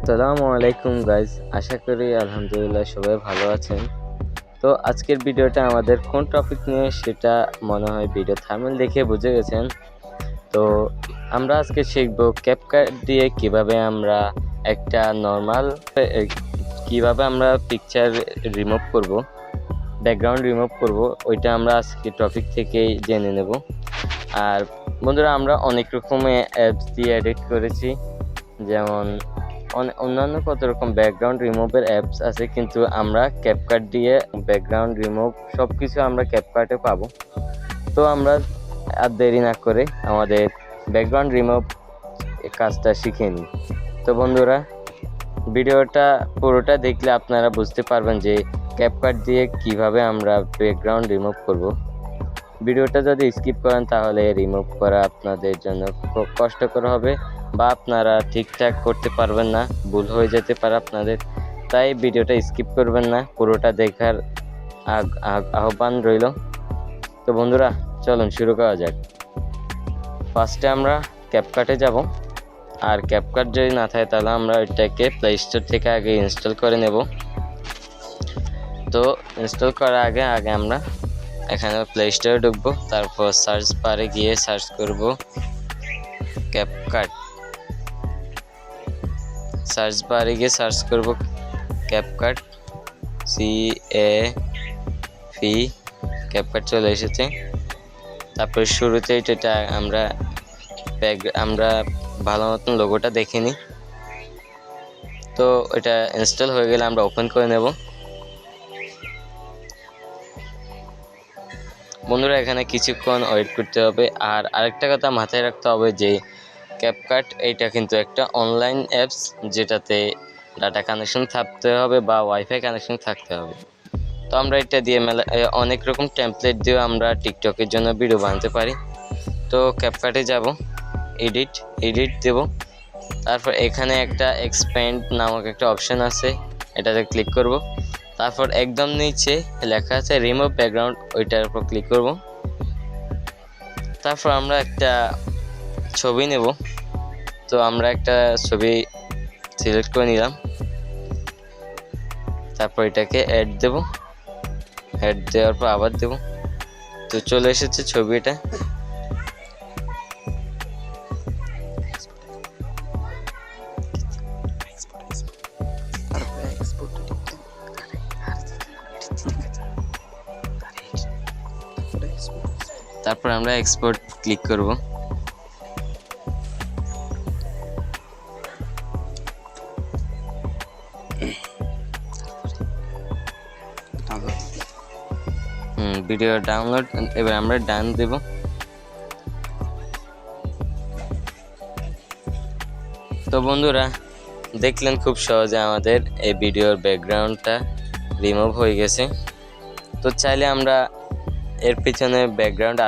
আসসালামু আলাইকুম গাইজ, আশা করি আলহামদুলিল্লাহ সবাই ভালো আছেন। তো আজকের ভিডিওটা আমাদের কোন টপিক নিয়ে সেটা মনে হয় ভিডিও থাম্বনেল দেখে বুঝে গেছেন। তো আমরা আজকে শিখব ক্যাপকাট দিয়ে কিভাবে আমরা একটা নর্মাল কিভাবে আমরা পিকচার রিমুভ করব, ব্যাকগ্রাউন্ড রিমুভ করব, ওইটা আমরা আজকে টপিক থেকেই জেনে নেব। আর বন্ধুরা, আমরা অনেক রকমের অ্যাপস দিয়ে এডিট করেছি, যেমন অন্যান্য কত রকম ব্যাকগ্রাউন্ড রিমুভের অ্যাপস আছে, কিন্তু আমরা ক্যাপকাট দিয়ে ব্যাকগ্রাউন্ড রিমুভ সব কিছু আমরা ক্যাপকাটে পাবো। তো আমরা আর দেরি না করে আমাদের ব্যাকগ্রাউন্ড রিমুভ কাজটা শিখে নিই। তো বন্ধুরা, ভিডিওটা পুরোটা দেখলে আপনারা বুঝতে পারবেন যে ক্যাপকাট দিয়ে কিভাবে আমরা ব্যাকগ্রাউন্ড রিমুভ করব। ভিডিওটা যদি স্কিপ করেন তাহলে রিমুভ করা আপনাদের জন্য খুব কষ্টকর হবে, বা আপনারা ঠিকঠাক করতে পারবেন না, ভুল হয়ে যেতে পারে আপনাদের। তাই ভিডিওটা স্কিপ করবেন না, পুরোটা দেখার আহ্বান রইল। তো বন্ধুরা, চলুন শুরু করা যাক। ফার্স্টে আমরা ক্যাপকাটে যাব, আর ক্যাপকাট যদি না থাকে তাহলে আমরা এটাকে প্লে স্টোর থেকে আগে ইনস্টল করে নেব। তো ইনস্টল করার আগে আমরা এখানে প্লে স্টোরে ঢুকবো, তারপর সার্চ বারে গিয়ে সার্চ করব ক্যাপকাট। সার্চ বারে গিয়ে সার্চ করব ক্যাপকাট, CAP, ক্যাপকাট চলে এসেছে। তারপর শুরুতে এটা আমরা ভালো মতন লোগোটা দেখে নিই। তো এটা ইনস্টল হয়ে গেলে আমরা ওপেন করে নেব। বন্ধুরা, এখানে কিছুক্ষণ ওয়েট করতে হবে। আর আরেকটা কথা মাথায় রাখতে হবে যে ক্যাপকাট এইটা কিন্তু একটা অনলাইন অ্যাপস, যেটাতে ডাটা কানেকশন থাকতে হবে বা ওয়াইফাই কানেকশন থাকতে হবে। তো আমরা এটা দিয়ে অনেক রকম টেমপ্লেট দিয়েও আমরা টিকটকের জন্য ভিডিও বানাতে পারি। তো ক্যাপকাটে যাব, এডিট দেব। তারপর এখানে একটা এক্সপ্যান্ড নামক একটা অপশন আছে, এটাতে ক্লিক করব। তারপর একদম নিচে লেখা আছে রিমুভ ব্যাকগ্রাউন্ড, ওইটার উপর ক্লিক করব। তারপর আমরা একটা ছবি নেব। তো আমরা একটা ছবি সিলেক্ট করে নিলাম, তারপর এটাকে অ্যাড দেব। অ্যাড দেওয়ার পর আবার দেব। তো চলে এসেছে ছবিটা। তারপর আমরা এক্সপোর্ট ক্লিক করব। ভিডিও ডাউনলোড, এবার আমরা ডান দেব। তো বন্ধুরা, দেখলেন খুব সহজে আমাদের এই ভিডিওর ব্যাকগ্রাউন্ডটা রিমুভ হয়ে গেছে। তো চাইলে আমরা এর পিছনে ব্যাকগ্রাউন্ড